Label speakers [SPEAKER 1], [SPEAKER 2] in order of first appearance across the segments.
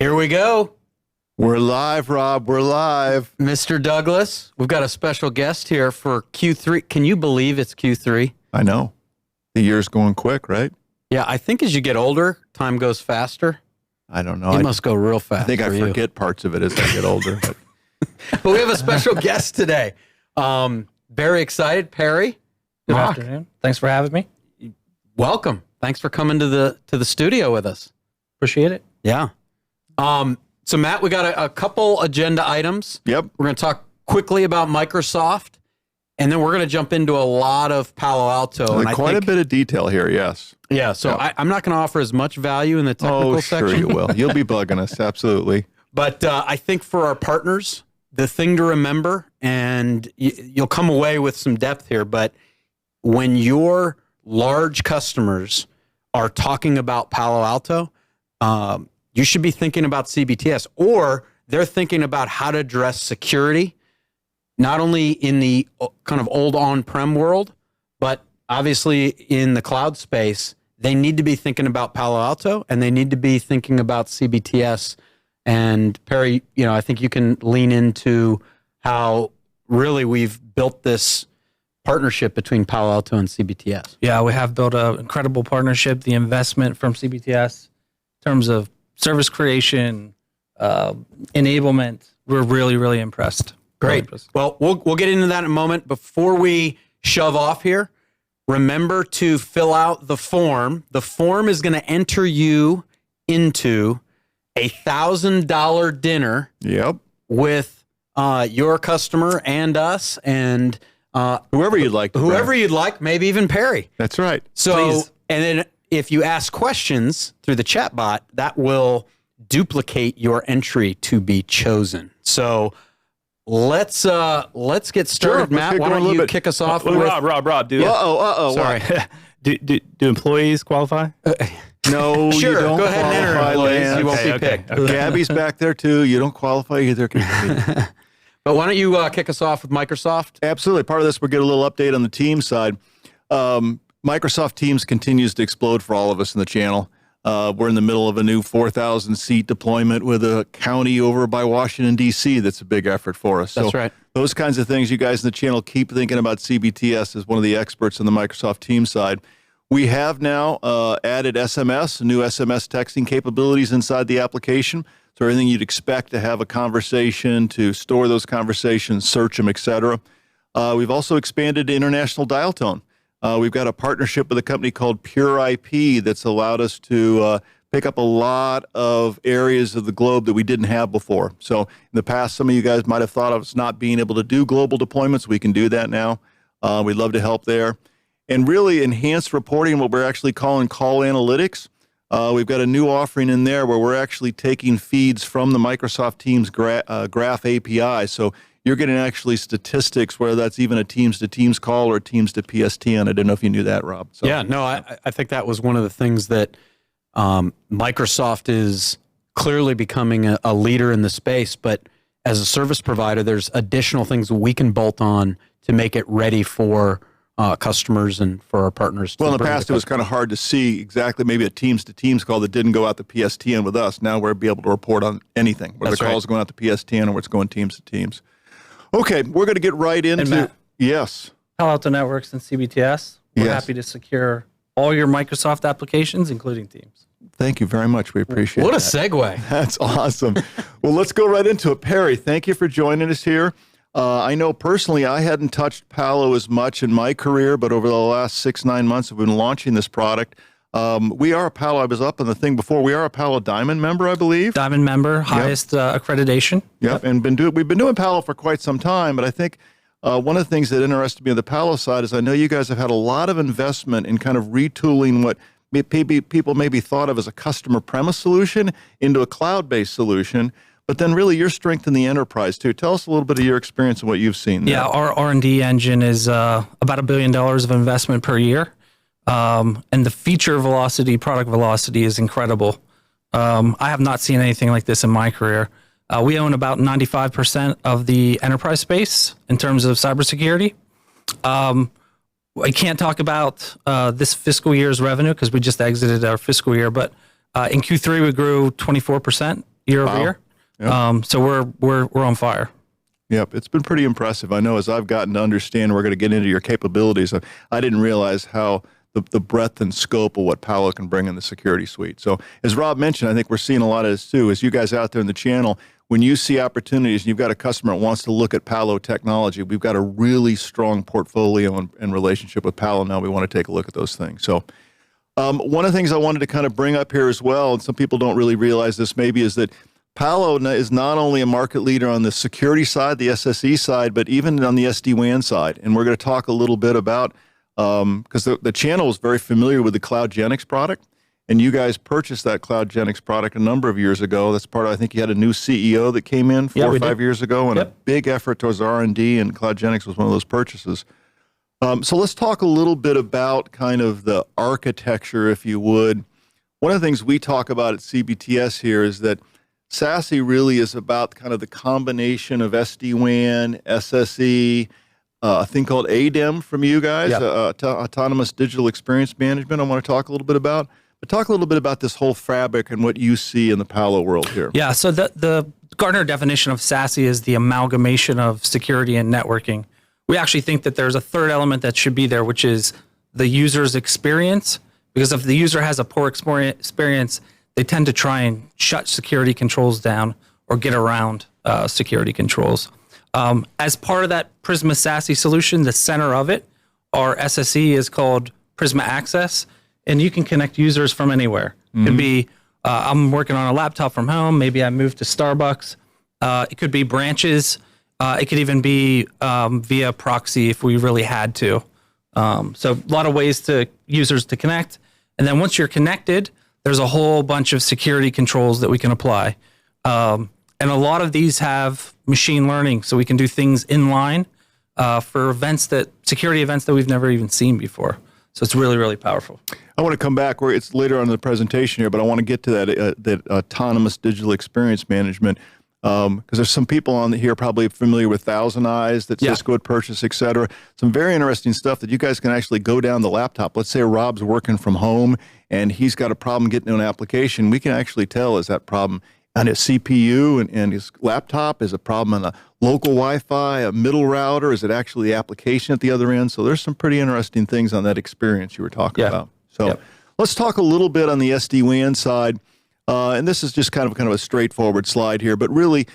[SPEAKER 1] Here we go.
[SPEAKER 2] We're live, Rob. We're live.
[SPEAKER 1] Mr. Douglas, we've got a special guest here for Q3. Can you believe it's Q3?
[SPEAKER 2] I know. The year's going quick, right?
[SPEAKER 1] Yeah, I think as you get older, time goes faster.
[SPEAKER 2] I don't know.
[SPEAKER 1] It must go real fast.
[SPEAKER 2] I think I forget parts of it as I get older. But
[SPEAKER 1] we have a special guest today. Very excited, Perry.
[SPEAKER 3] Good afternoon. Thanks for having me.
[SPEAKER 1] Welcome. Thanks for coming to the studio with us.
[SPEAKER 3] Appreciate it.
[SPEAKER 1] Yeah. So Matt, we got a couple agenda items.
[SPEAKER 2] Yep.
[SPEAKER 1] We're going to talk quickly about Microsoft, and then we're going to jump into a lot of Palo Alto. And
[SPEAKER 2] quite a bit of detail here, yes.
[SPEAKER 1] Yeah, so
[SPEAKER 2] Yep.
[SPEAKER 1] I'm not going to offer as much value in the technical section.
[SPEAKER 2] Oh, sure you will. You'll be bugging us, absolutely.
[SPEAKER 1] But I think for our partners, the thing to remember, and you'll come away with some depth here, but when your large customers are talking about Palo Alto, you should be thinking about CBTS, or they're thinking about how to address security, not only in the kind of old on-prem world, but obviously in the cloud space. They need to be thinking about Palo Alto, and they need to be thinking about CBTS. And Perry, I think you can lean into how really we've built this partnership between Palo Alto and CBTS.
[SPEAKER 3] Yeah, we have built an incredible partnership. The investment from CBTS in terms of service creation, enablement, we're really, really impressed.
[SPEAKER 1] Great. Well, we'll get into that in a moment. Before we shove off here, remember to fill out the form. The form is going to enter you into a $1,000 dinner.
[SPEAKER 2] Yep.
[SPEAKER 1] With your customer and us and
[SPEAKER 2] whoever you'd like.
[SPEAKER 1] Whoever you'd like, maybe even Perry.
[SPEAKER 2] That's right.
[SPEAKER 1] So,
[SPEAKER 3] Please.
[SPEAKER 1] And then if you ask questions through the chat bot, that will duplicate your entry to be chosen. So let's get started.
[SPEAKER 2] Sure,
[SPEAKER 1] Matt, why don't you kick us off with...
[SPEAKER 4] Rob, do
[SPEAKER 1] Sorry.
[SPEAKER 4] do employees qualify?
[SPEAKER 2] No,
[SPEAKER 1] Sure,
[SPEAKER 2] you don't
[SPEAKER 1] go ahead and enter
[SPEAKER 2] qualify,
[SPEAKER 1] employees.
[SPEAKER 2] Lance.
[SPEAKER 1] You won't be picked.
[SPEAKER 2] Gabby's back there, too. You don't qualify either.
[SPEAKER 1] But why don't you kick us off with Microsoft?
[SPEAKER 2] Absolutely. Part of this, we'll get a little update on the Teams side. Microsoft Teams continues to explode for all of us in the channel. We're in the middle of a new 4,000-seat deployment with a county over by Washington, D.C. That's a big effort for us.
[SPEAKER 1] That's right.
[SPEAKER 2] Those kinds of things, you guys in the channel keep thinking about CBTS as one of the experts on the Microsoft Teams side. We have now added SMS, new SMS texting capabilities inside the application. So everything you'd expect to have a conversation, to store those conversations, search them, etc. We've also expanded to international dial tone. We've got a partnership with a company called Pure IP that's allowed us to pick up a lot of areas of the globe that we didn't have before. So in the past, some of you guys might have thought of us not being able to do global deployments. We can do that now. We'd love to help there. And really enhanced reporting, what we're actually calling call analytics. We've got a new offering in there where we're actually taking feeds from the Microsoft Teams Graph API. So you're getting actually statistics, whether that's even a Teams-to-Teams call or a Teams-to-PSTN. I didn't know if you knew that, Rob. So,
[SPEAKER 1] yeah, no, I think that was one of the things that Microsoft is clearly becoming a leader in the space. But as a service provider, there's additional things we can bolt on to make it ready for customers and for our partners.
[SPEAKER 2] Well, in the past, it was kind of hard to see exactly maybe a Teams-to-Teams call that didn't go out to PSTN with us. Now we'll be able to report on anything, whether the call's going out to PSTN or it's going Teams-to-Teams. Okay, we're going to get right into...
[SPEAKER 3] Matt,
[SPEAKER 2] yes.
[SPEAKER 3] Palo Alto Networks and CBTS, we're happy to secure all your Microsoft applications, including Teams.
[SPEAKER 2] Thank you very much. We appreciate
[SPEAKER 1] What a
[SPEAKER 2] that.
[SPEAKER 1] segue.
[SPEAKER 2] That's awesome. Well, let's go right into it. Perry, thank you for joining us here. I know personally I hadn't touched Palo as much in my career, but over the last 6-9 months we've been launching this product. We are a Palo, I was up on the thing before, we are a Palo Diamond member, I believe.
[SPEAKER 3] Diamond member, highest accreditation.
[SPEAKER 2] Yep, and we've been doing Palo for quite some time, but I think one of the things that interested me on the Palo side is I know you guys have had a lot of investment in kind of retooling what people maybe thought of as a customer premise solution into a cloud-based solution. But then really your strength in the enterprise too. Tell us a little bit of your experience and what you've seen there.
[SPEAKER 3] Yeah, our R&D engine is about $1 billion of investment per year. And the feature velocity, product velocity is incredible. I have not seen anything like this in my career. We own about 95% of the enterprise space in terms of cybersecurity. I can't talk about this fiscal year's revenue because we just exited our fiscal year, but in Q3 we grew 24% year over year.
[SPEAKER 2] Yep.
[SPEAKER 3] So we're on fire.
[SPEAKER 2] Yep, it's been pretty impressive. I know as I've gotten to understand, we're going to get into your capabilities. I didn't realize how the breadth and scope of what Palo can bring in the security suite. So as Rob mentioned, I think we're seeing a lot of this too. As you guys out there in the channel, when you see opportunities and you've got a customer that wants to look at Palo technology, we've got a really strong portfolio and relationship with Palo now. We want to take a look at those things. So one of the things I wanted to kind of bring up here as well, and some people don't really realize this maybe, is that Palo is not only a market leader on the security side, the SSE side, but even on the SD-WAN side. And we're going to talk a little bit about, because the channel is very familiar with the CloudGenix product, and you guys purchased that CloudGenix product a number of years ago. That's part of, I think you had a new CEO that came in 4 or 5 years ago, and a big effort towards R&D, and CloudGenix was one of those purchases. So let's talk a little bit about kind of the architecture, if you would. One of the things we talk about at CBTS here is that SASE really is about kind of the combination of SD-WAN, SSE, a thing called ADEM from you guys, Autonomous Digital Experience Management I want to talk a little bit about. But talk a little bit about this whole fabric and what you see in the Palo world here.
[SPEAKER 3] Yeah, so the Gartner definition of SASE is the amalgamation of security and networking. We actually think that there's a third element that should be there, which is the user's experience. Because if the user has a poor experience, they tend to try and shut security controls down or get around security controls. As part of that Prisma SASE solution, the center of it, our SSE is called Prisma Access, and you can connect users from anywhere. It could be, I'm working on a laptop from home, maybe I moved to Starbucks. It could be branches. It could even be via proxy if we really had to. So a lot of ways to users to connect. And then once you're connected, there's a whole bunch of security controls that we can apply. And a lot of these have machine learning, so we can do things in line for security events that we've never even seen before. So it's really, really powerful.
[SPEAKER 2] I want to come back where it's later on in the presentation here, but I want to get to that autonomous digital experience management, because there's some people on here probably familiar with Thousand Eyes that Cisco had purchased, et cetera. Some very interesting stuff that you guys can actually go down the laptop. Let's say Rob's working from home and he's got a problem getting to an application. We can actually tell, is that problem on his CPU and his laptop? Is a problem on a local Wi-Fi, a middle router? Is it actually the application at the other end? So there's some pretty interesting things on that experience you were talking about. So let's talk a little bit on the SD-WAN side. And this is just kind of a straightforward slide here, but really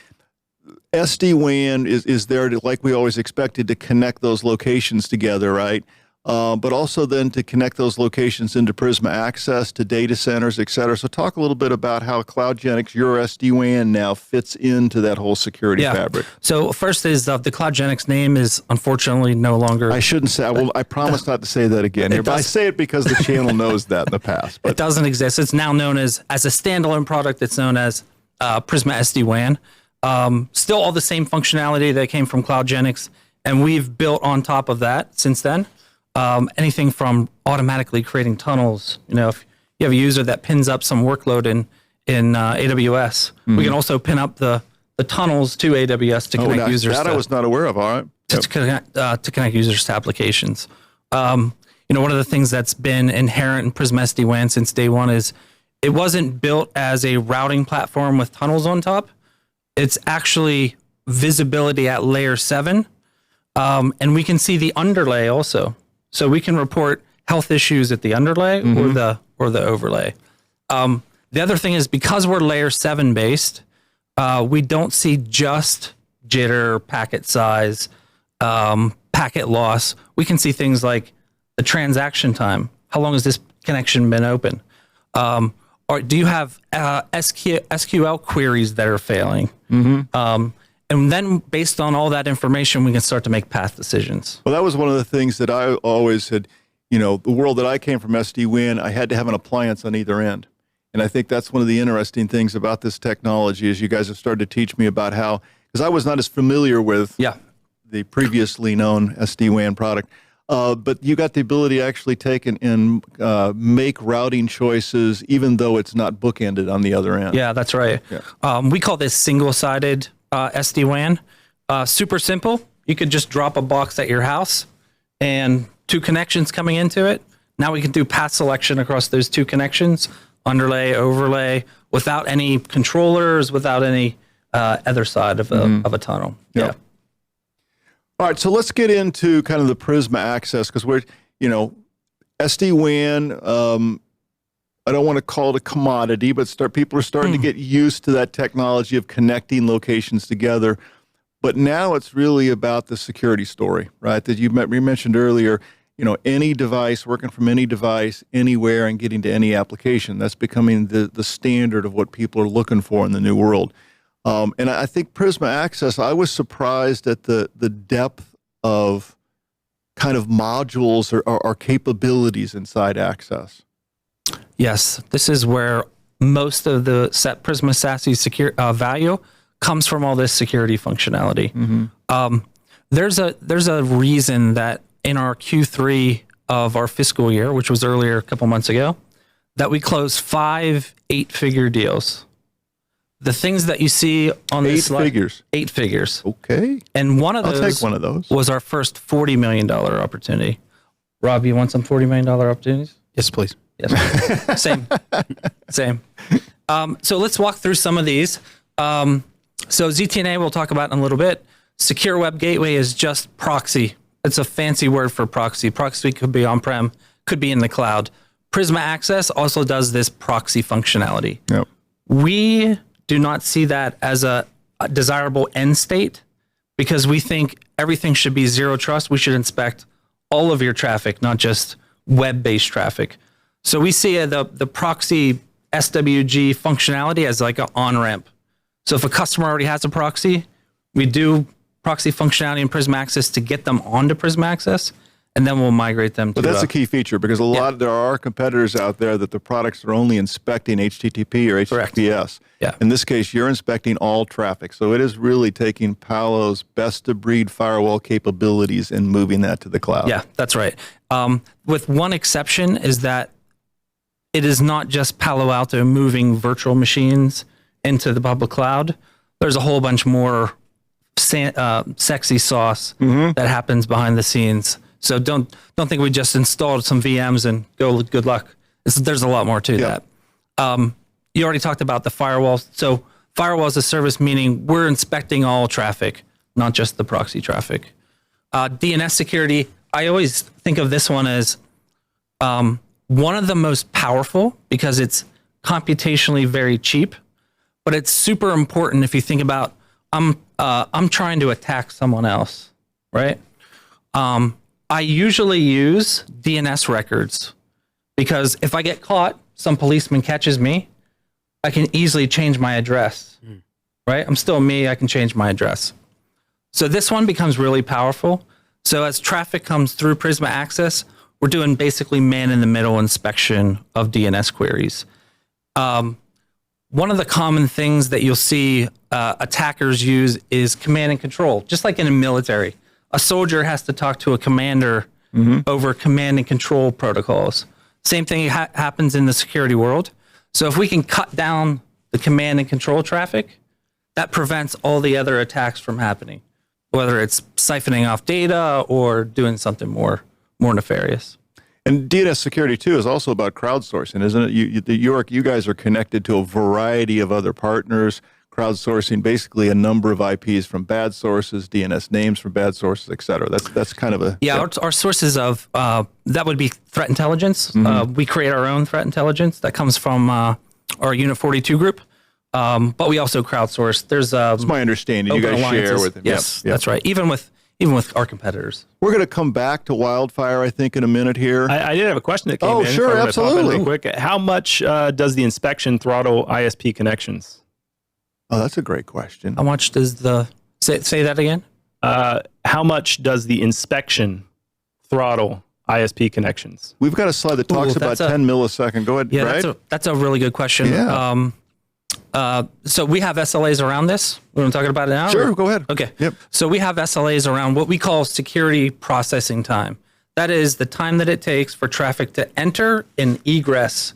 [SPEAKER 2] SD-WAN is there to, like we always expected, to connect those locations together, right? But also then to connect those locations into Prisma Access to data centers, et cetera. So talk a little bit about how CloudGenix, your SD-WAN now fits into that whole security fabric.
[SPEAKER 3] So first is the CloudGenix name is unfortunately no longer.
[SPEAKER 2] I shouldn't say, I promise not to say that again here, but I say it because the channel knows that in the past. But.
[SPEAKER 3] It doesn't exist. It's now known as a standalone product. It's known as Prisma SD-WAN. Still all the same functionality that came from CloudGenix, and we've built on top of that since then. Anything from automatically creating tunnels. You know, if you have a user that pins up some workload in AWS, we can also pin up the tunnels to AWS to connect users.
[SPEAKER 2] That I was not aware of. All right.
[SPEAKER 3] To connect users to applications. One of the things that's been inherent in Prisma SD-WAN since day one is it wasn't built as a routing platform with tunnels on top. It's actually visibility at layer 7, and we can see the underlay also. So we can report health issues at the underlay or the overlay. The other thing is because we're layer 7 based, we don't see just jitter, packet size, packet loss. We can see things like the transaction time. How long has this connection been open? Or do you have SQL queries that are failing? And then based on all that information, we can start to make path decisions.
[SPEAKER 2] Well, that was one of the things that I always had, the world that I came from, SD-WAN, I had to have an appliance on either end. And I think that's one of the interesting things about this technology is you guys have started to teach me about how, because I was not as familiar with the previously known SD-WAN product, but you got the ability to actually take and make routing choices even though it's not bookended on the other end.
[SPEAKER 3] Yeah, that's right. Yeah. We call this single-sided SD-WAN. Super simple. You could just drop a box at your house and 2 connections coming into it. Now we can do path selection across those 2 connections underlay, overlay, without any controllers, without any other side of a tunnel.
[SPEAKER 2] Yep.
[SPEAKER 3] Yeah.
[SPEAKER 2] All right, so let's get into kind of the Prisma access, because we're, SD-WAN, I don't want to call it a commodity, but people are starting to get used to that technology of connecting locations together. But now it's really about the security story, right? That you mentioned earlier, any device, working from any device, anywhere, and getting to any application. That's becoming the standard of what people are looking for in the new world. And I think Prisma Access, I was surprised at the depth of kind of modules or capabilities inside Access.
[SPEAKER 3] Yes, this is where most of the Prisma SASE value comes from, all this security functionality. There's a reason that in our Q3 of our fiscal year, which was earlier a couple months ago, that we closed 5 8-figure deals. The things that you see on this slide,
[SPEAKER 2] 8 figures.
[SPEAKER 3] 8 figures.
[SPEAKER 2] Okay.
[SPEAKER 3] And one of
[SPEAKER 2] I'll
[SPEAKER 3] those,
[SPEAKER 2] take one of those.
[SPEAKER 3] Was our first $40 million opportunity. Rob, you want some $40 million opportunities?
[SPEAKER 1] Yes, please.
[SPEAKER 3] Yes. Same. So let's walk through some of these. So ZTNA we'll talk about in a little bit. Secure Web Gateway is just proxy. It's a fancy word for proxy. Proxy could be on-prem, could be in the cloud. Prisma Access also does this proxy functionality.
[SPEAKER 2] Yep.
[SPEAKER 3] We do not see that as a desirable end state, because we think everything should be zero trust. We should inspect all of your traffic, not just web-based traffic. So we see the proxy SWG functionality as like an on-ramp. So if a customer already has a proxy, we do proxy functionality in Prisma Access to get them onto Prisma Access, and then we'll migrate them to.
[SPEAKER 2] But that's a key feature, because there are competitors out there that the products are only inspecting HTTP or HTTPS.
[SPEAKER 3] Yeah.
[SPEAKER 2] In this case, you're inspecting all traffic. So it is really taking Palo's best-of-breed firewall capabilities and moving that to the cloud.
[SPEAKER 3] Yeah, that's right. With one exception, is that it is not just Palo Alto moving virtual machines into the public cloud. There's a whole bunch more sexy sauce that happens behind the scenes. So don't think we just installed some VMs and go good luck. There's a lot more to that. You already talked about the firewall. So firewall as a service, meaning we're inspecting all traffic, not just the proxy traffic. DNS security, I always think of this one as one of the most powerful, because it's computationally very cheap, but it's super important if you think about I'm trying to attack someone else, right? I usually use DNS records, because if I get caught, some policeman catches me, I can easily change my address, right? I'm still me, I can change my address. So this one becomes really powerful. So as traffic comes through Prisma Access, we're doing basically man-in-the-middle inspection of DNS queries. One of the common things that you'll see attackers use is command and control, just like in the military. A soldier has to talk to a commander over command and control protocols. Same thing happens in the security world. So if we can cut down the command and control traffic, that prevents all the other attacks from happening, whether it's siphoning off data or doing something more nefarious.
[SPEAKER 2] And DNS security, too, is also about crowdsourcing, isn't it? You guys are connected to a variety of other partners, crowdsourcing basically a number of IPs from bad sources, DNS names from bad sources, et cetera. That's kind of a...
[SPEAKER 3] Yeah, our sources of, that would be threat intelligence. We create our own threat intelligence that comes from our Unit 42 group, but we also crowdsource. There's
[SPEAKER 2] That's my understanding. You guys share with them.
[SPEAKER 3] Yes,
[SPEAKER 2] Yep.
[SPEAKER 3] that's right. Even with our competitors.
[SPEAKER 2] We're going to come back to Wildfire, I think, in a minute here.
[SPEAKER 4] I did have a question that came in.
[SPEAKER 2] Oh, sure,
[SPEAKER 4] so I'm gonna pop in
[SPEAKER 2] absolutely.
[SPEAKER 4] real quick. How much does the inspection throttle ISP connections?
[SPEAKER 2] Oh, that's a great question.
[SPEAKER 3] How much does say that again?
[SPEAKER 4] How much does the inspection throttle ISP connections?
[SPEAKER 2] We've got a slide that talks about 10 millisecond. Go ahead,
[SPEAKER 3] Yeah,
[SPEAKER 2] right?
[SPEAKER 3] that's a really good question.
[SPEAKER 2] Yeah.
[SPEAKER 3] So we have SLAs around this. We're going to talk about it now?
[SPEAKER 2] Sure, go ahead.
[SPEAKER 3] Okay.
[SPEAKER 2] Yep.
[SPEAKER 3] So we have SLAs around what we call security processing time. That is the time that it takes for traffic to enter and egress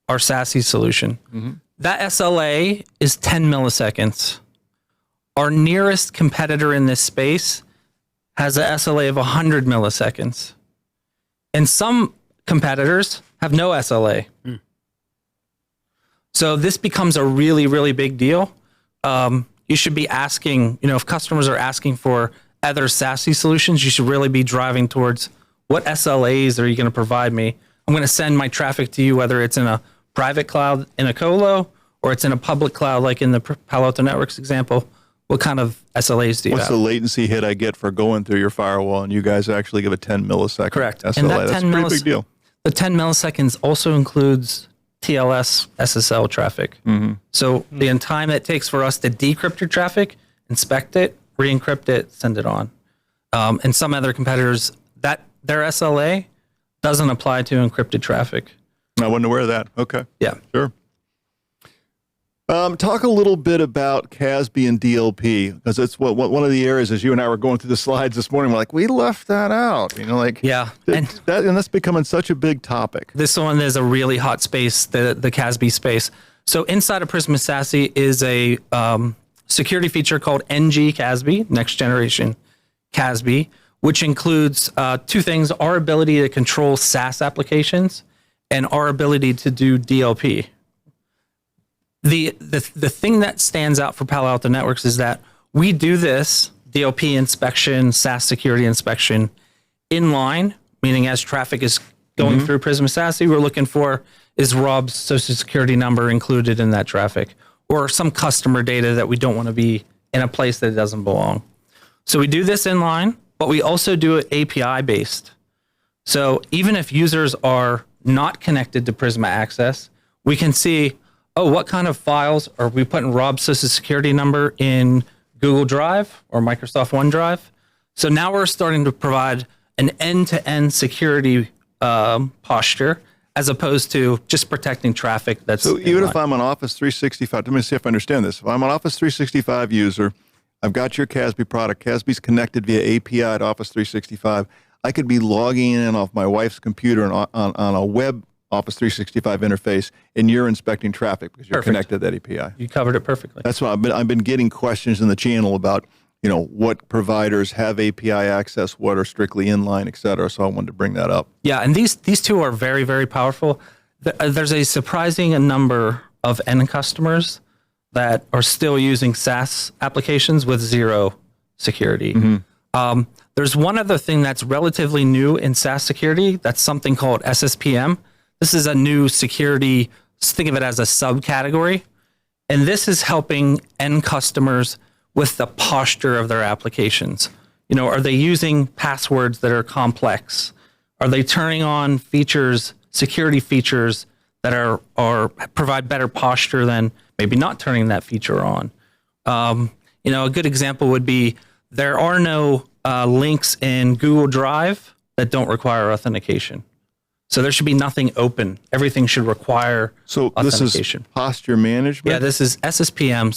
[SPEAKER 3] our SASE solution. That SLA is 10 milliseconds. Our nearest competitor in this space has an SLA of 100 milliseconds. And some competitors have no SLA. So this becomes a really, really big deal. You should be asking, if customers are asking for other SASE solutions, you should really be driving towards what SLAs are you going to provide me? I'm going to send my traffic to you, whether it's in a private cloud in a colo or it's in a public cloud, like in the Palo Alto Networks example. What kind of SLAs do you have?
[SPEAKER 2] What's the latency hit I get for going through your firewall, and you guys actually give a 10 millisecond
[SPEAKER 3] Correct.
[SPEAKER 2] SLA?
[SPEAKER 3] And that
[SPEAKER 2] That's a pretty big deal.
[SPEAKER 3] The 10 milliseconds also includes TLS SSL traffic. So the time it takes for us to decrypt your traffic, inspect it, re-encrypt it, send it on. And some other competitors, that their SLA doesn't apply to encrypted traffic.
[SPEAKER 2] I wasn't aware of that. Okay.
[SPEAKER 3] Yeah.
[SPEAKER 2] Sure. Talk a little bit about CASB and DLP, because it's one of the areas, as you and I were going through the slides this morning, we're like, we left that out.
[SPEAKER 3] Yeah.
[SPEAKER 2] And that's becoming such a big topic.
[SPEAKER 3] This one is a really hot space, the CASB space. So inside of Prisma SASE is a security feature called NG CASB, Next Generation CASB, which includes two things: our ability to control SaaS applications and our ability to do DLP. The thing that stands out for Palo Alto Networks is that we do this DLP inspection, SaaS security inspection inline, meaning as traffic is going through Prisma SASE, we're looking for, is Rob's social security number included in that traffic, or some customer data that we don't want to be in a place that it doesn't belong. So we do this inline, but we also do it API based. So even if users are not connected to Prisma Access, we can see, what kind of files are we putting Rob's social security number in Google Drive or Microsoft OneDrive? So now we're starting to provide an end-to-end security posture, as opposed to just protecting traffic that's
[SPEAKER 2] So even
[SPEAKER 3] inline.
[SPEAKER 2] if I'm an Office 365, let me see if I understand this. If I'm an Office 365 user, I've got your CASB product. CASB's connected via API to Office 365. I could be logging in off my wife's computer and on a web Office 365 interface, and you're inspecting traffic because you're
[SPEAKER 3] Perfect.
[SPEAKER 2] connected to that API.
[SPEAKER 3] You covered it perfectly.
[SPEAKER 2] That's why I've been getting questions in the channel about, what providers have API access, what are strictly inline, et cetera. So I wanted to bring that up.
[SPEAKER 3] Yeah, and these two are very, very powerful. There's a surprising number of end customers that are still using SaaS applications with zero security. There's one other thing that's relatively new in SaaS security. That's something called SSPM. This is a new security, think of it as a subcategory. And this is helping end customers with the posture of their applications. Are they using passwords that are complex? Are they turning on features, security features that are provide better posture than maybe not turning that feature on? A good example would be, there are no links in Google Drive that don't require authentication. So there should be nothing open. Everything should require authentication.
[SPEAKER 2] This is posture management?
[SPEAKER 3] Yeah, this is SSPM,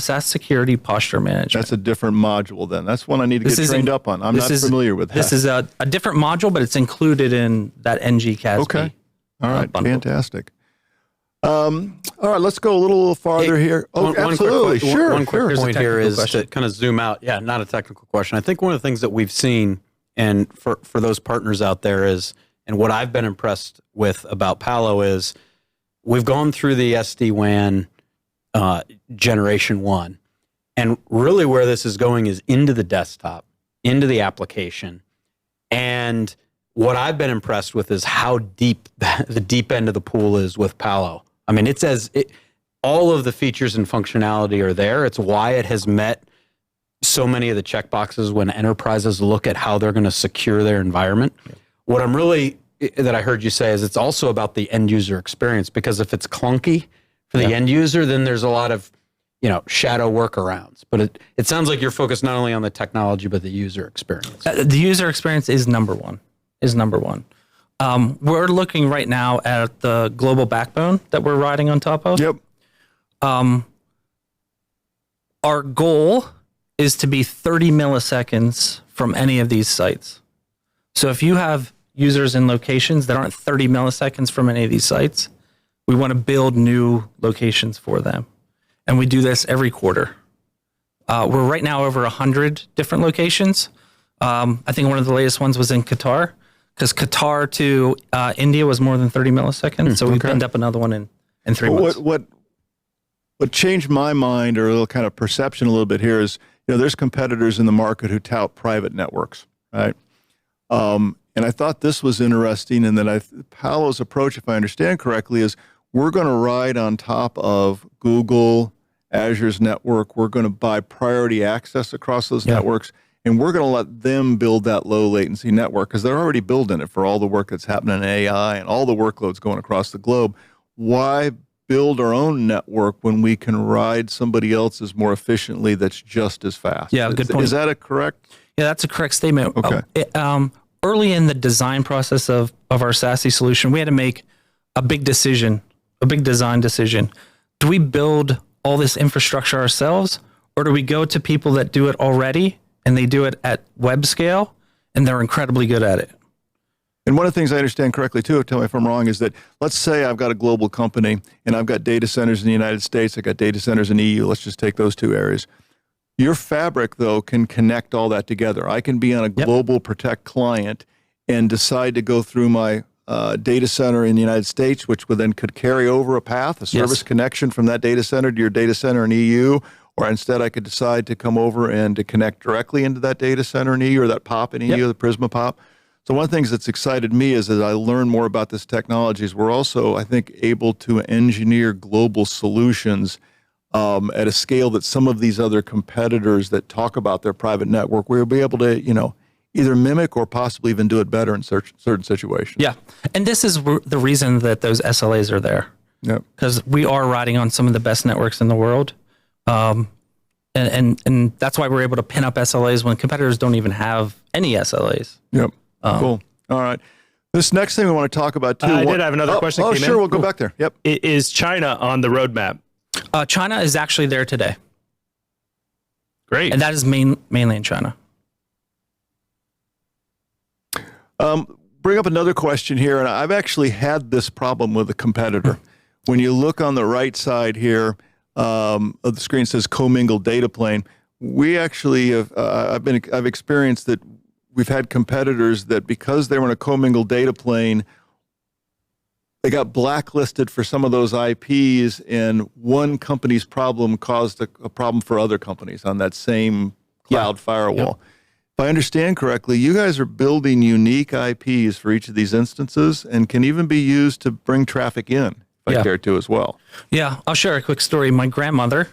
[SPEAKER 3] SaaS Security Posture Management.
[SPEAKER 2] That's a different module then. That's one I need to get trained up on. I'm not familiar with that.
[SPEAKER 3] This is a different module, but it's included in that NG CASB.
[SPEAKER 2] Okay. All right.
[SPEAKER 3] bundle.
[SPEAKER 2] Fantastic. All right, let's go a little farther here. Oh, absolutely. Sure.
[SPEAKER 1] One quick
[SPEAKER 3] Here's a
[SPEAKER 1] point here
[SPEAKER 3] technical
[SPEAKER 1] is
[SPEAKER 3] question.
[SPEAKER 1] to kind of zoom out. Yeah, not a technical question. I think one of the things that we've seen, and for those partners out there is, and what I've been impressed with about Palo is, we've gone through the SD-WAN generation 1, and really where this is going is into the desktop, into the application. And what I've been impressed with is how deep the deep end of the pool is with Palo. I mean, all of the features and functionality are there. It's why it has met so many of the checkboxes when enterprises look at how they're going to secure their environment. Yeah. What I'm really, that I heard you say, is it's also about the end user experience, because if it's clunky for the end user, then there's a lot of, shadow workarounds. But it sounds like you're focused not only on the technology, but the user experience.
[SPEAKER 3] The user experience is number one. We're looking right now at the global backbone that we're riding on top of.
[SPEAKER 2] Yep.
[SPEAKER 3] Our goal is to be 30 milliseconds from any of these sites. So if you have users in locations that aren't 30 milliseconds from any of these sites, we want to build new locations for them. And we do this every quarter. We're right now over 100 different locations. I think one of the latest ones was in Qatar, because Qatar to India was more than 30 milliseconds. So we pinned up another one in 3 months.
[SPEAKER 2] what changed my mind, or a little kind of perception a little bit here, is there's competitors in the market who tout private networks, right? And I thought this was interesting, and then Palo's approach, if I understand correctly, is we're going to ride on top of Google, Azure's network. We're going to buy priority access across those networks, and we're going to let them build that low latency network because they're already building it for all the work that's happening in AI and all the workloads going across the globe. Why build our own network when we can ride somebody else's more efficiently that's just as fast?
[SPEAKER 3] Yeah, good point.
[SPEAKER 2] Is that a correct?
[SPEAKER 3] Yeah, that's a correct statement.
[SPEAKER 2] Okay.
[SPEAKER 3] Early in the design process of our SASE solution, we had to make a big decision, a big design decision. Do we build all this infrastructure ourselves, or do we go to people that do it already and they do it at web scale and they're incredibly good at it?
[SPEAKER 2] And one of the things I understand correctly too, tell me if I'm wrong, is that let's say I've got a global company and I've got data centers in the United States, I've got data centers in the EU. Let's just take those two areas. Your fabric, though, can connect all that together. I can be on a global Protect client and decide to go through my data center in the United States, which would then could carry over a path, a service connection from that data center to your data center in EU, or instead I could decide to come over and to connect directly into that data center in EU or that POP in EU, the Prisma POP. So one of the things that's excited me is as I learn more about this technology is we're also, I think, able to engineer global solutions at a scale that some of these other competitors that talk about their private network, we'll be able to, either mimic or possibly even do it better in certain situations.
[SPEAKER 3] Yeah. And this is the reason that those SLAs are there.
[SPEAKER 2] Yeah.
[SPEAKER 3] Because we are riding on some of the best networks in the world. And that's why we're able to pin up SLAs when competitors don't even have any SLAs.
[SPEAKER 2] Yep. Cool. All right. This next thing we want to talk about too.
[SPEAKER 4] I did have another question.
[SPEAKER 2] Oh, sure. We'll go back there. Yep.
[SPEAKER 4] Is China on the roadmap?
[SPEAKER 3] China is actually there today.
[SPEAKER 4] Great.
[SPEAKER 3] And that is mainly in China.
[SPEAKER 2] Bring up another question here, and I've actually had this problem with a competitor. When you look on the right side here of the screen, it says commingled data plane. We actually have, I've experienced that we've had competitors that because they were in a commingled data plane, they got blacklisted for some of those IPs, and one company's problem caused a problem for other companies on that same cloud firewall. If I understand correctly, you guys are building unique IPs for each of these instances and can even be used to bring traffic in, if I care to as well.
[SPEAKER 3] Yeah, I'll share a quick story. My grandmother,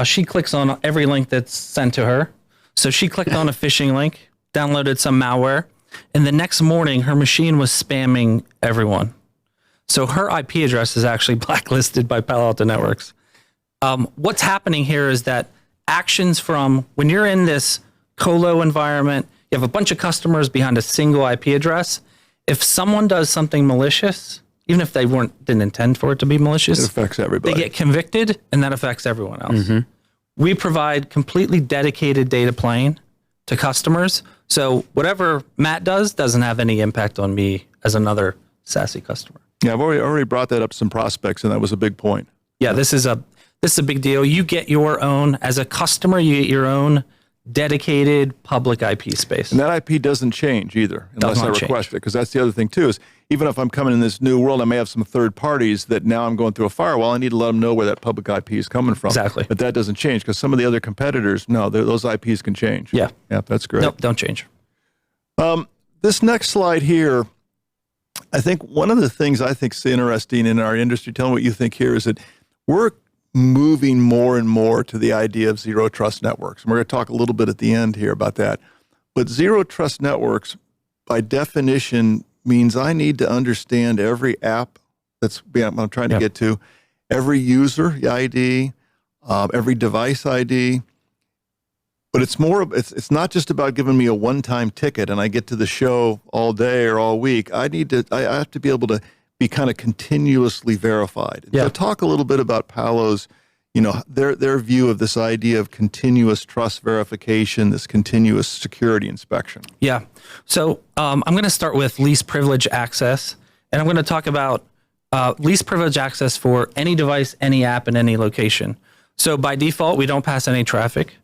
[SPEAKER 3] she clicks on every link that's sent to her. So she clicked on a phishing link, downloaded some malware, and the next morning her machine was spamming everyone. So her IP address is actually blacklisted by Palo Alto Networks. What's happening here is that actions from when you're in this colo environment, you have a bunch of customers behind a single IP address. If someone does something malicious, even if they didn't intend for it to be malicious,
[SPEAKER 2] it affects everybody.
[SPEAKER 3] They get convicted, and that affects everyone else. We provide completely dedicated data plane to customers. So whatever Matt does doesn't have any impact on me as another SASE customer.
[SPEAKER 2] Yeah, I've already brought that up to some prospects, and that was a big point.
[SPEAKER 3] Yeah, this is a big deal. You get your own, as a customer, you get your own dedicated public IP space.
[SPEAKER 2] And that IP doesn't change either, unless I request it, because that's the other thing too, is even if I'm coming in this new world, I may have some third parties that now I'm going through a firewall, I need to let them know where that public IP is coming from.
[SPEAKER 3] Exactly.
[SPEAKER 2] But that doesn't change, because some of the other competitors, no, those IPs can change.
[SPEAKER 3] Yeah.
[SPEAKER 2] Yeah, that's great.
[SPEAKER 3] Nope, don't change.
[SPEAKER 2] This next slide here, I think one of the things I think is interesting in our industry, tell me what you think here, is that we're moving more and more to the idea of zero trust networks. And we're going to talk a little bit at the end here about that. But zero trust networks, by definition, means I need to understand every app I'm trying to get to, every user ID, every device ID. But it's not just about giving me a one-time ticket and I get to the show all day or all week. I have to be able to be kind of continuously verified. So talk a little bit about Palo's, their view of this idea of continuous trust verification, this continuous security inspection.
[SPEAKER 3] Yeah. So I'm going to start with least privilege access, and I'm going to talk about least privilege access for any device, any app, and any location. So by default, we don't pass any traffic,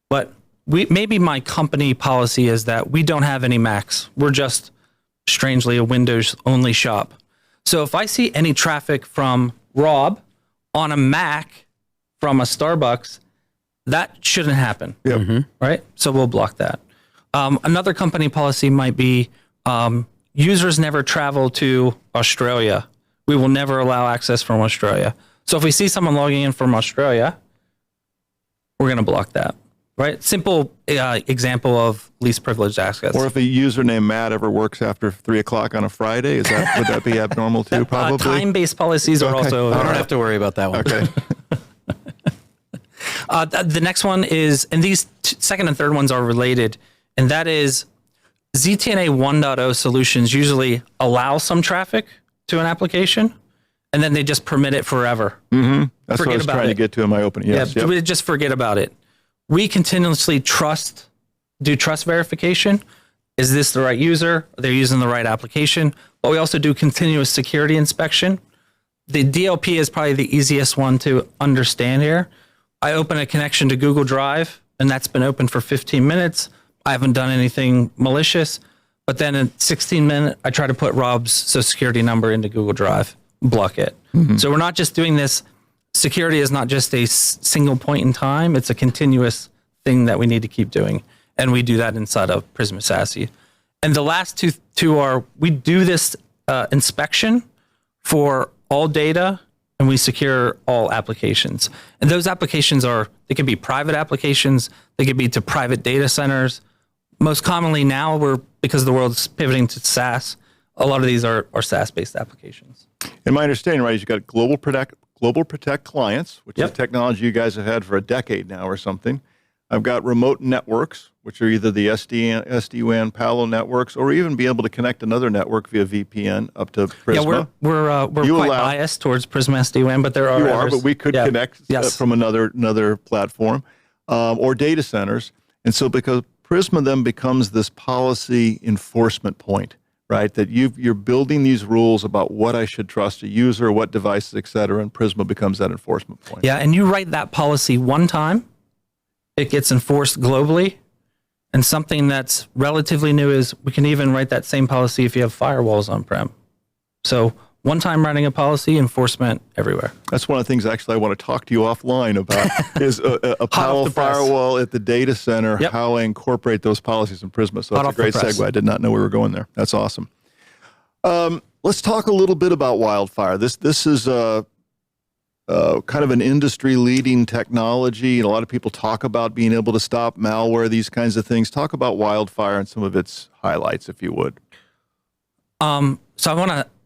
[SPEAKER 3] but maybe my company policy is that we don't have any Macs. We're just strangely a Windows-only shop. So if I see any traffic from Rob on a Mac from a Starbucks, that shouldn't happen.
[SPEAKER 2] Yep.
[SPEAKER 3] Right? So we'll block that. Another company policy might be users never travel to Australia. We will never allow access from Australia. So if we see someone logging in from Australia, we're going to block that. Right? Simple example of least privileged access.
[SPEAKER 2] Or if a user named Matt ever works after 3 o'clock on a Friday, would that be abnormal too? Probably.
[SPEAKER 3] Time-based policies are also.
[SPEAKER 1] I don't have to worry about that one.
[SPEAKER 2] Okay.
[SPEAKER 3] The next one is, and these second and third ones are related, and that is ZTNA 1.0 solutions usually allow some traffic to an application, and then they just permit it forever.
[SPEAKER 2] That's
[SPEAKER 3] Forget
[SPEAKER 2] what I was
[SPEAKER 3] about
[SPEAKER 2] trying
[SPEAKER 3] it.
[SPEAKER 2] to get to in my opening. Yes.
[SPEAKER 3] Yeah, we just forget about it. We continuously do trust verification. Is this the right user? Are they using the right application? But we also do continuous security inspection. The DLP is probably the easiest one to understand here. I open a connection to Google Drive, and that's been open for 15 minutes. I haven't done anything malicious. But then in 16 minutes, I try to put Rob's social security number into Google Drive, block it. So we're not just doing this. Security is not just a single point in time. It's a continuous thing that we need to keep doing. And we do that inside of Prisma SASE. And the last two are, we do this inspection for all data, and we secure all applications. And those applications they could be private applications. They could be to private data centers. Most commonly now, because the world's pivoting to SaaS, a lot of these are SaaS-based applications.
[SPEAKER 2] And my understanding, right, is you've got Global Protect clients, which is technology you guys have had for a decade now or something. I've got remote networks, which are either the SD-WAN Palo networks, or even be able to connect another network via VPN up to Prisma.
[SPEAKER 3] Yeah, we're quite biased towards Prisma SD-WAN, but there are
[SPEAKER 2] You
[SPEAKER 3] others.
[SPEAKER 2] are, but we could connect from another platform, or data centers. And so because Prisma then becomes this policy enforcement point, right? That you're building these rules about what I should trust a user, what devices, et cetera, and Prisma becomes that enforcement point.
[SPEAKER 3] Yeah, and you write that policy one time, it gets enforced globally. And something that's relatively new is we can even write that same policy if you have firewalls on-prem. So one time writing a policy, enforcement everywhere.
[SPEAKER 2] That's one of the things actually I want to talk to you offline about is a Palo firewall at the data center, how I incorporate those policies in Prisma. So that's a great segue. I did not know we were going there. That's awesome. Let's talk a little bit about Wildfire. This is kind of an industry-leading technology. And a lot of people talk about being able to stop malware, these kinds of things. Talk about Wildfire and some of its highlights, if you would.
[SPEAKER 3] So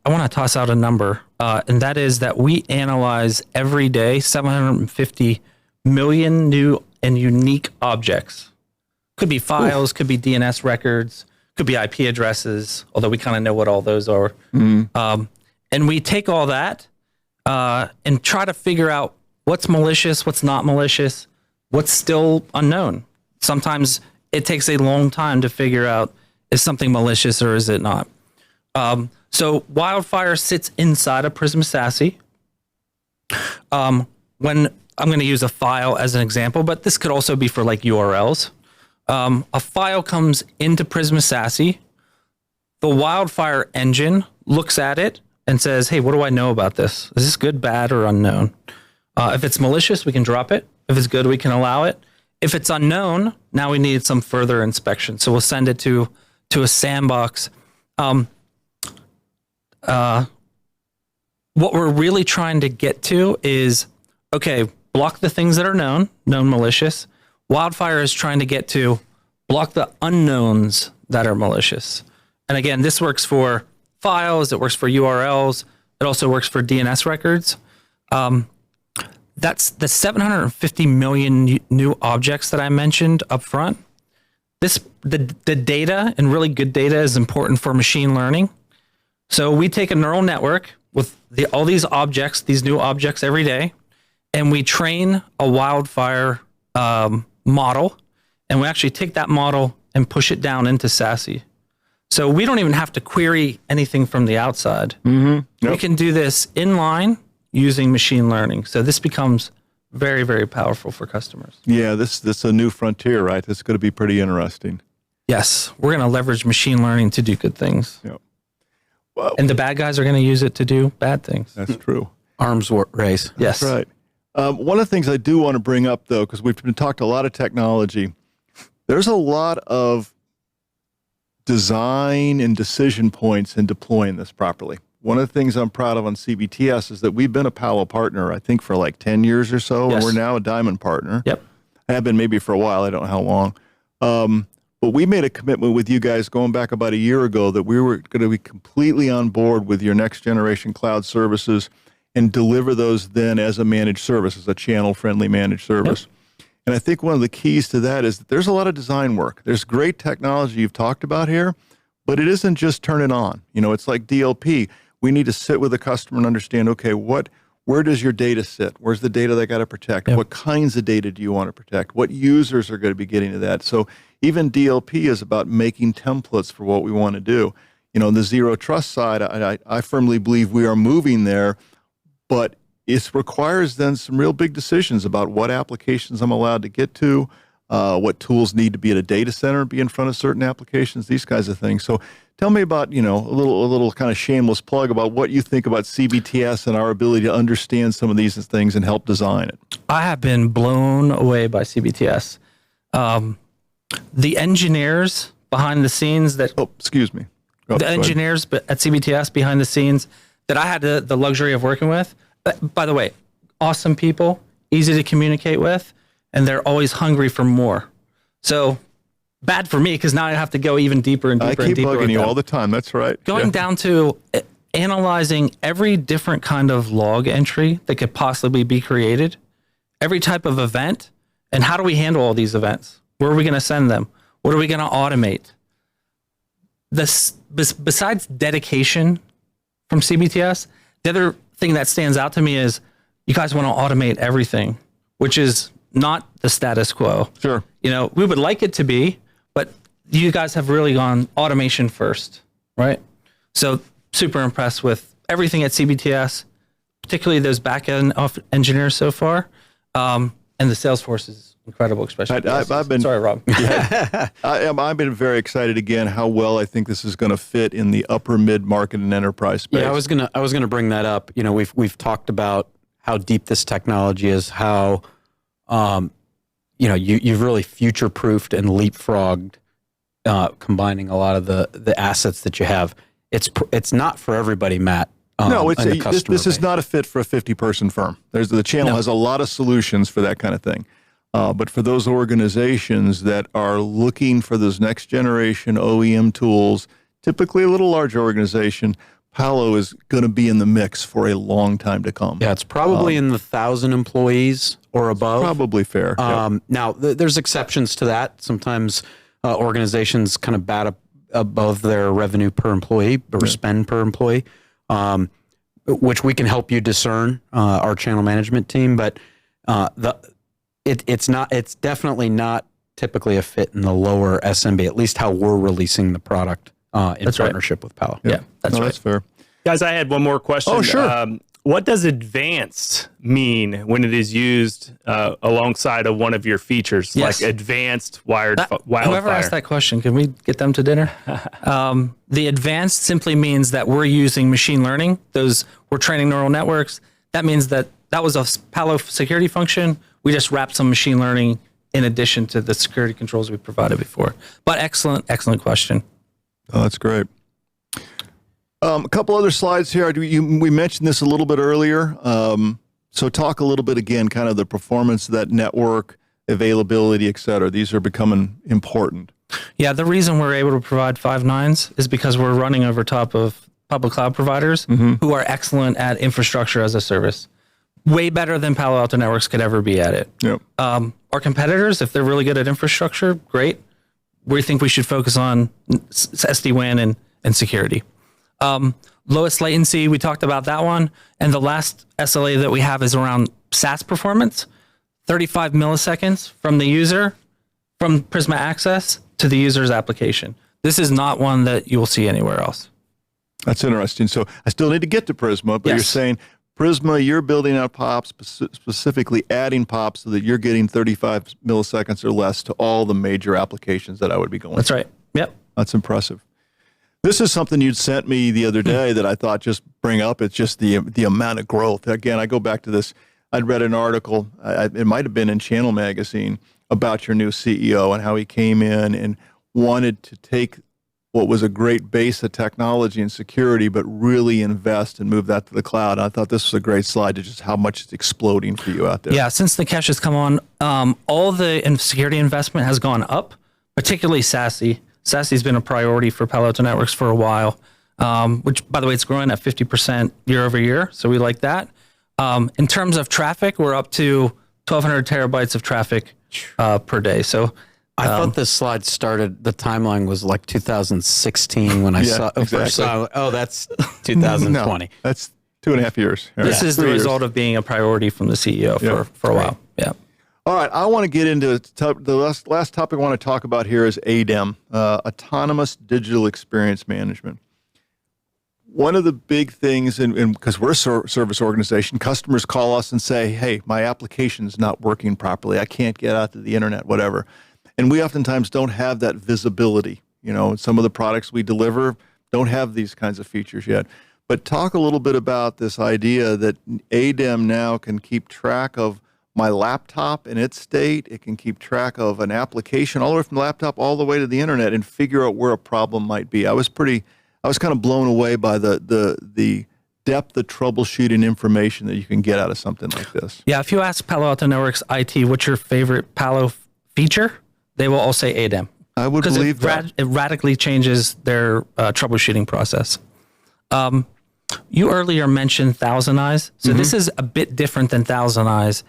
[SPEAKER 3] I want to toss out a number, and that is that we analyze every day 750 million new and unique objects. Could be files, could be DNS records, could be IP addresses, although we kind of know what all those are. And we take all that and try to figure out what's malicious, what's not malicious, what's still unknown. Sometimes it takes a long time to figure out, is something malicious or is it not? So Wildfire sits inside of Prisma SASE. When I'm going to use a file as an example, but this could also be for like URLs. A file comes into Prisma SASE. The Wildfire engine looks at it and says, hey, what do I know about this? Is this good, bad, or unknown? If it's malicious, we can drop it. If it's good, we can allow it. If it's unknown, now we need some further inspection. So we'll send it to a sandbox. What we're really trying to get to is, okay, block the things that are known malicious. Wildfire is trying to get to block the unknowns that are malicious. And again, this works for files, it works for URLs, it also works for DNS records. That's the 750 million new objects that I mentioned up front. The data, and really good data, is important for machine learning. So we take a neural network with all these objects, these new objects every day, and we train a Wildfire model, and we actually take that model and push it down into SASE. So we don't even have to query anything from the outside. We can do this inline using machine learning. So this becomes very, very powerful for customers.
[SPEAKER 2] Yeah, this is a new frontier, right? This is going to be pretty interesting.
[SPEAKER 3] Yes, we're going to leverage machine learning to do good things.
[SPEAKER 2] Yep. Well,
[SPEAKER 3] and the bad guys are going to use it to do bad things.
[SPEAKER 2] That's true.
[SPEAKER 1] Arms race.
[SPEAKER 3] Yes.
[SPEAKER 2] That's right. One of the things I do want to bring up, though, because we've been talked a lot of technology, there's a lot of design and decision points in deploying this properly. One of the things I'm proud of on CBTS is that we've been a Palo partner, I think, for like 10 years or so,
[SPEAKER 3] Yes.
[SPEAKER 2] and we're now a Diamond partner.
[SPEAKER 3] Yep.
[SPEAKER 2] Have been maybe for a while, I don't know how long. But we made a commitment with you guys going back about a year ago that we were going to be completely on board with your next generation cloud services and deliver those then as a managed service, as a channel-friendly managed service. Yep. And I think one of the keys to that is that there's a lot of design work. There's great technology you've talked about here, but it isn't just turn it on. You know, it's like DLP. We need to sit with the customer and understand, okay, where does your data sit? Where's the data they got to protect? Yep. What kinds of data do you want to protect? What users are going to be getting to that? So even DLP is about making templates for what we want to do. You know, on the zero trust side, I firmly believe we are moving there, but it requires then some real big decisions about what applications I'm allowed to get to, what tools need to be at a data center, be in front of certain applications, these kinds of things. So tell me about, you know, a little kind of shameless plug about what you think about CBTS and our ability to understand some of these things and help design it.
[SPEAKER 3] I have been blown away by CBTS. The engineers behind the scenes that...
[SPEAKER 2] Oh, excuse me.
[SPEAKER 3] The engineers at CBTS behind the scenes that I had the luxury of working with, by the way, awesome people, easy to communicate with, and they're always hungry for more. So bad for me because now I have to go even deeper and deeper and deeper.
[SPEAKER 2] I keep bugging you all the time. That's right.
[SPEAKER 3] Going down to analyzing every different kind of log entry that could possibly be created, every type of event, and how do we handle all these events? Where are we going to send them? What are we going to automate? Besides dedication from CBTS, the other thing that stands out to me is you guys want to automate everything, which is not the status quo.
[SPEAKER 2] Sure.
[SPEAKER 3] You know, we would like it to be, but you guys have really gone automation first, right? So super impressed with everything at CBTS, particularly those back-end engineers so far. And the Salesforce is incredible, especially.
[SPEAKER 2] I've been
[SPEAKER 3] sorry, Rob.
[SPEAKER 2] I've been very excited again how well I think this is going to fit in the upper mid market and enterprise space.
[SPEAKER 1] Yeah, I was gonna bring that up. You know, we've talked about how deep this technology is, how you know you've really future proofed and leapfrogged, combining a lot of the assets that you have. It's not for everybody, Matt.
[SPEAKER 2] No, this is not a fit for a 50-person firm. The channel has a lot of solutions for that kind of thing. But for those organizations that are looking for those next generation OEM tools, typically a little larger organization, Palo is going to be in the mix for a long time to come.
[SPEAKER 1] Yeah, it's probably in the 1,000 employees or above.
[SPEAKER 2] Probably fair.
[SPEAKER 1] Now, there's exceptions to that. Sometimes organizations kind of bat above their revenue per employee or spend per employee, which we can help you discern, our channel management team. But it's definitely not typically a fit in the lower SMB, at least how we're releasing the product in partnership with Palo.
[SPEAKER 3] Yeah, that's right.
[SPEAKER 2] That's fair.
[SPEAKER 4] Guys, I had one more question.
[SPEAKER 2] Oh, sure.
[SPEAKER 4] What does advanced mean when it is used alongside of one of your features, like advanced wildfire?
[SPEAKER 3] Whoever asked that question, can we get them to dinner? The advanced simply means that we're using machine learning. We're training neural networks. That means that was a Palo security function. We just wrapped some machine learning in addition to the security controls we provided before. But excellent question.
[SPEAKER 2] Oh, that's great. A couple other slides here. We mentioned this a little bit earlier. So talk a little bit again, kind of the performance of that network, availability, et cetera. These are becoming important.
[SPEAKER 3] Yeah, the reason we're able to provide 5 nines is because we're running over top of public cloud providers who are excellent at infrastructure as a service. Way better than Palo Alto Networks could ever be at it.
[SPEAKER 2] Yep.
[SPEAKER 3] Our competitors, if they're really good at infrastructure, great. We think we should focus on SD-WAN and security. Lowest latency, we talked about that one. And the last SLA that we have is around SASE performance, 35 milliseconds from the user, from Prisma access to the user's application. This is not one that you'll see anywhere else.
[SPEAKER 2] That's interesting. So I still need to get to Prisma, but you're saying Prisma, you're building out POPs, specifically adding POPs so that you're getting 35 milliseconds or less to all the major applications that I would be going
[SPEAKER 3] That's right. Yep.
[SPEAKER 2] That's impressive. This is something you'd sent me the other day that I thought just bring up. It's just the amount of growth. Again, I go back to this. I'd read an article, it might have been in Channel Magazine, about your new CEO and how he came in and wanted to take what was a great base of technology and security, but really invest and move that to the cloud. I thought this was a great slide to just how much it's exploding for you out there.
[SPEAKER 3] Yeah, since Nikesh has come on, all the security investment has gone up, particularly SASE. SASE has been a priority for Palo Alto Networks for a while, which, by the way, it's growing at 50% year over year, so we like that. In terms of traffic, we're up to 1,200 terabytes of traffic per day. So
[SPEAKER 1] I thought this slide started, the timeline was like 2016 when I first saw, oh, that's 2020.
[SPEAKER 2] No, that's 2.5 years.
[SPEAKER 3] This is the result of being a priority from the CEO for a while. Yeah.
[SPEAKER 2] All right, I want to get into the last topic I want to talk about here is ADEM, Autonomous Digital Experience Management. One of the big things, and because we're a service organization, customers call us and say, hey, my application's not working properly. I can't get out to the internet, whatever. And we oftentimes don't have that visibility. You know, some of the products we deliver don't have these kinds of features yet. But talk a little bit about this idea that ADEM now can keep track of my laptop and its state. It can keep track of an application all the way from the laptop all the way to the internet and figure out where a problem might be. I was kind of blown away by the depth of troubleshooting information that you can get out of something like this.
[SPEAKER 3] Yeah, if you ask Palo Alto Networks IT, what's your favorite Palo feature, they will all say ADEM.
[SPEAKER 2] I would believe that.
[SPEAKER 3] It radically changes their troubleshooting process. You earlier mentioned Thousand Eyes. So this is a bit different than Thousand Eyes.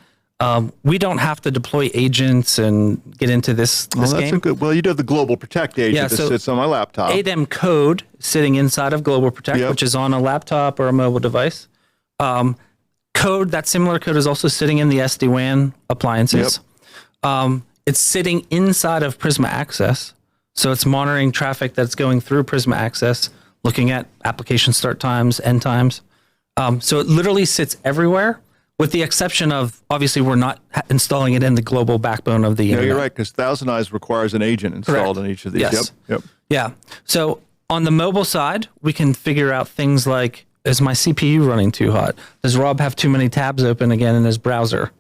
[SPEAKER 3] We don't have to deploy agents and get into this game.
[SPEAKER 2] Well, you do have the Global Protect agent that sits on my laptop.
[SPEAKER 3] ADEM code sitting inside of Global Protect, which is on a laptop or a mobile device. That similar code is also sitting in the SD-WAN appliances. It's sitting inside of Prisma Access. So it's monitoring traffic that's going through Prisma Access, looking at application start times, end times. So it literally sits everywhere, with the exception of, obviously, we're not installing it in the global backbone of the internet.
[SPEAKER 2] You're right, because Thousand Eyes requires an agent installed in each of these.
[SPEAKER 3] Yes.
[SPEAKER 2] Yep.
[SPEAKER 3] Yeah. So on the mobile side, we can figure out things like, is my CPU running too hot? Does Rob have too many tabs open again in his browser?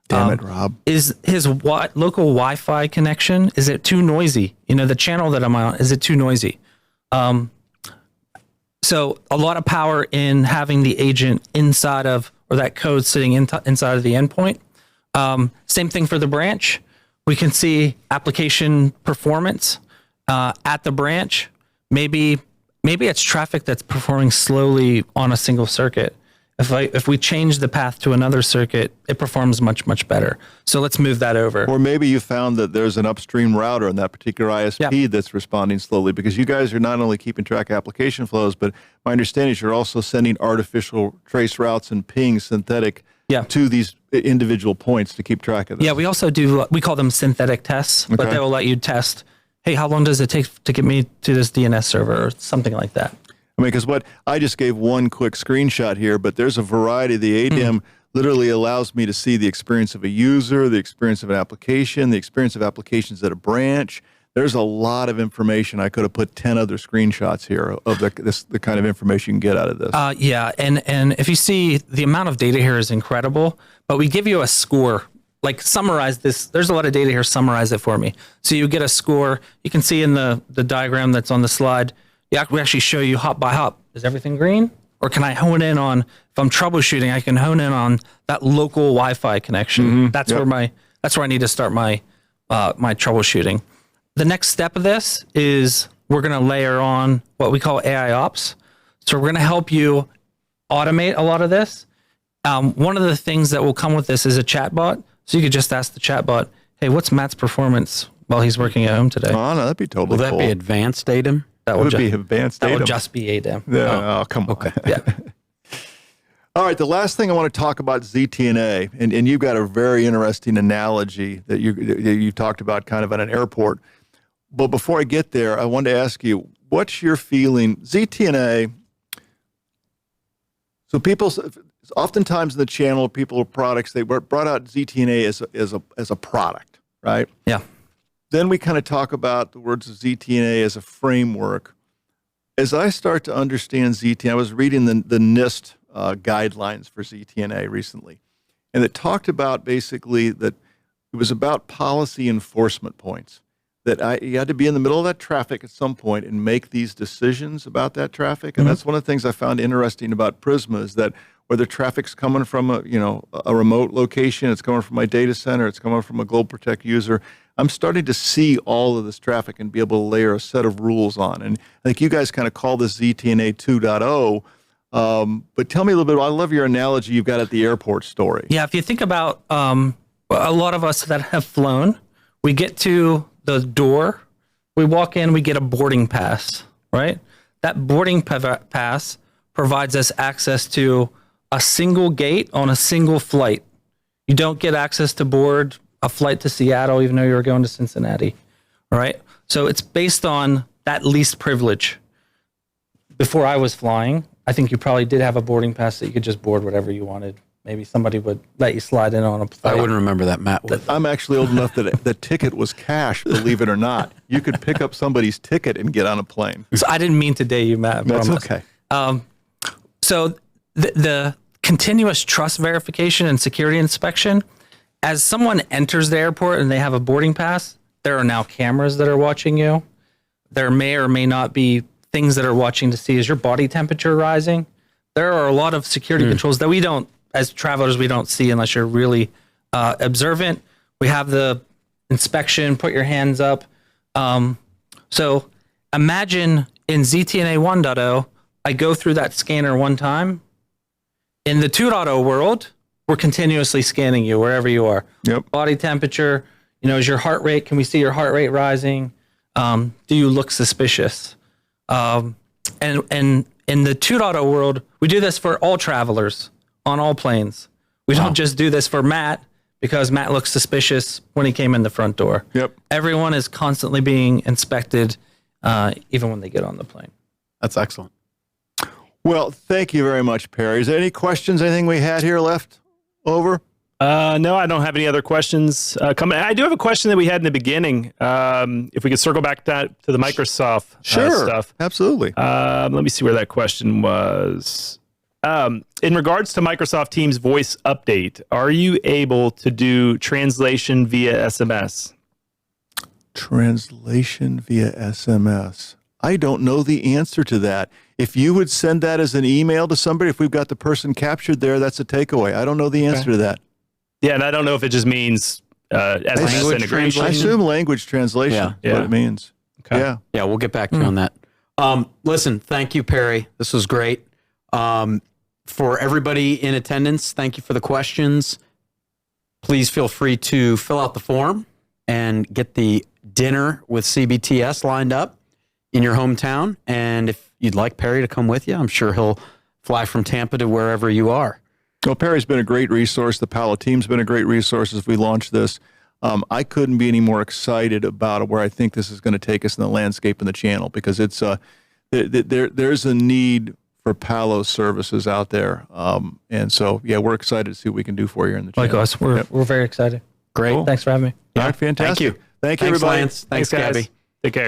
[SPEAKER 2] Damn it, Rob.
[SPEAKER 3] Is his local Wi-Fi connection, is it too noisy? You know, the channel that I'm on, is it too noisy? So a lot of power in having the agent inside of, or that code sitting inside of the endpoint. Same thing for the branch. We can see application performance at the branch. Maybe it's traffic that's performing slowly on a single circuit. If we change the path to another circuit, it performs much, much better. So let's move that over.
[SPEAKER 2] Or maybe you found that there's an upstream router in that particular ISP that's responding slowly, because you guys are not only keeping track of application flows, but my understanding is you're also sending artificial trace routes and pings synthetic to these individual points to keep track of this.
[SPEAKER 3] Yeah, we also do, we call them synthetic tests, but they will let you test, hey, how long does it take to get me to this DNS server or something like that.
[SPEAKER 2] I mean, because what I just gave one quick screenshot here, but there's a variety. The ADEM literally allows me to see the experience of a user, the experience of an application, the experience of applications at a branch. There's a lot of information. I could have put 10 other screenshots here of the kind of information you can get out of this.
[SPEAKER 3] Yeah, and if you see, the amount of data here is incredible, but we give you a score. Like, summarize this. There's a lot of data here. Summarize it for me. So you get a score. You can see in the diagram that's on the slide, we actually show you hop by hop. Is everything green? Or can I hone in on, if I'm troubleshooting, I can hone in on that local Wi-Fi connection. That's where I need to start my my troubleshooting. The next step of this is we're going to layer on what we call AI Ops. So we're going to help you automate a lot of this. One of the things that will come with this is a chatbot. So you could just ask the chatbot, hey, what's Matt's performance while he's working at home today?
[SPEAKER 2] Oh, no, that'd be totally
[SPEAKER 1] cool. Will that be advanced ADEM?
[SPEAKER 2] That would be advanced ADEM.
[SPEAKER 3] That would just be ADEM.
[SPEAKER 2] Yeah, oh, come on.
[SPEAKER 3] Okay. Yeah.
[SPEAKER 2] All right, the last thing I want to talk about is ZTNA, and you've got a very interesting analogy that you talked about kind of at an airport. But before I get there, I wanted to ask you, what's your feeling? ZTNA, so people, oftentimes in the channel, people of products, they brought out ZTNA as a product, right?
[SPEAKER 3] Yeah.
[SPEAKER 2] Then we kind of talk about the words of ZTNA as a framework. As I start to understand ZTNA, I was reading the NIST guidelines for ZTNA recently, and it talked about basically that it was about policy enforcement points. That you had to be in the middle of that traffic at some point and make these decisions about that traffic. And that's one of the things I found interesting about Prisma is that whether traffic's coming from a remote location, it's coming from my data center, it's coming from a GlobalProtect user, I'm starting to see all of this traffic and be able to layer a set of rules on. And I think you guys kind of call this ZTNA 2.0. But tell me a little bit, I love your analogy you've got at the airport story.
[SPEAKER 3] Yeah, if you think about a lot of us that have flown, we get to the door, we walk in, we get a boarding pass, right? That boarding pass provides us access to a single gate on a single flight. You don't get access to board a flight to Seattle, even though you're going to Cincinnati, right? So it's based on that least privilege. Before I was flying, I think you probably did have a boarding pass that you could just board whatever you wanted. Maybe somebody would let you slide in on a flight.
[SPEAKER 1] I wouldn't remember that, Matt.
[SPEAKER 2] I'm actually old enough that the ticket was cash, believe it or not. You could pick up somebody's ticket and get on a plane.
[SPEAKER 3] So I didn't mean to date you, Matt. I
[SPEAKER 2] That's
[SPEAKER 3] promise.
[SPEAKER 2] okay.
[SPEAKER 3] So the continuous trust verification and security inspection, as someone enters the airport and they have a boarding pass, there are now cameras that are watching you. There may or may not be things that are watching to see, is your body temperature rising? There are a lot of security controls that we don't, as travelers, we don't see unless you're really observant. We have the inspection, put your hands up. So imagine in ZTNA 1.0, I go through that scanner one time. In the 2.0 world, we're continuously scanning you wherever you are.
[SPEAKER 2] Yep.
[SPEAKER 3] Body temperature, is your heart rate, can we see your heart rate rising? Do you look suspicious? And in the 2.0 world, we do this for all travelers on all planes. We don't just do this for Matt because Matt looks suspicious when he came in the front door.
[SPEAKER 2] Yep.
[SPEAKER 3] Everyone is constantly being inspected, even when they get on the plane.
[SPEAKER 1] That's excellent.
[SPEAKER 2] Well, thank you very much, Perry. Is there any questions, anything we had here left over?
[SPEAKER 4] No, I don't have any other questions coming. I do have a question that we had in the beginning. If we could circle back to the Microsoft stuff.
[SPEAKER 2] Absolutely.
[SPEAKER 4] Let me see where that question was. In regards to Microsoft Teams voice update, are you able to do translation via SMS?
[SPEAKER 2] Translation via SMS. I don't know the answer to that. If you would send that as an email to somebody, if we've got the person captured there, that's a takeaway. I don't know the answer to that.
[SPEAKER 4] Yeah, and I don't know if it just means SMS integration.
[SPEAKER 2] I assume language translation is what it means.
[SPEAKER 4] Okay.
[SPEAKER 2] Yeah.
[SPEAKER 1] Yeah, we'll get back to you on that. Listen, thank you, Perry. This was great. For everybody in attendance, thank you for the questions. Please feel free to fill out the form and get the dinner with CBTS lined up in your hometown. And if you'd like Perry to come with you, I'm sure he'll fly from Tampa to wherever you are.
[SPEAKER 2] Well, Perry's been a great resource. The Palo team's been a great resource as we launched this. I couldn't be any more excited about where I think this is going to take us in the landscape and the channel, because it's there's a need for Palo services out there. And so, yeah, we're excited to see what we can do for you in the channel.
[SPEAKER 3] Like us, we're very excited.
[SPEAKER 1] Great.
[SPEAKER 3] Thanks for having me.
[SPEAKER 2] All right, fantastic.
[SPEAKER 1] Thank you.
[SPEAKER 2] Thank you,
[SPEAKER 1] Thanks,
[SPEAKER 2] everybody.
[SPEAKER 1] Lance. Thanks,
[SPEAKER 4] guys.
[SPEAKER 1] Gabby.
[SPEAKER 4] Take care.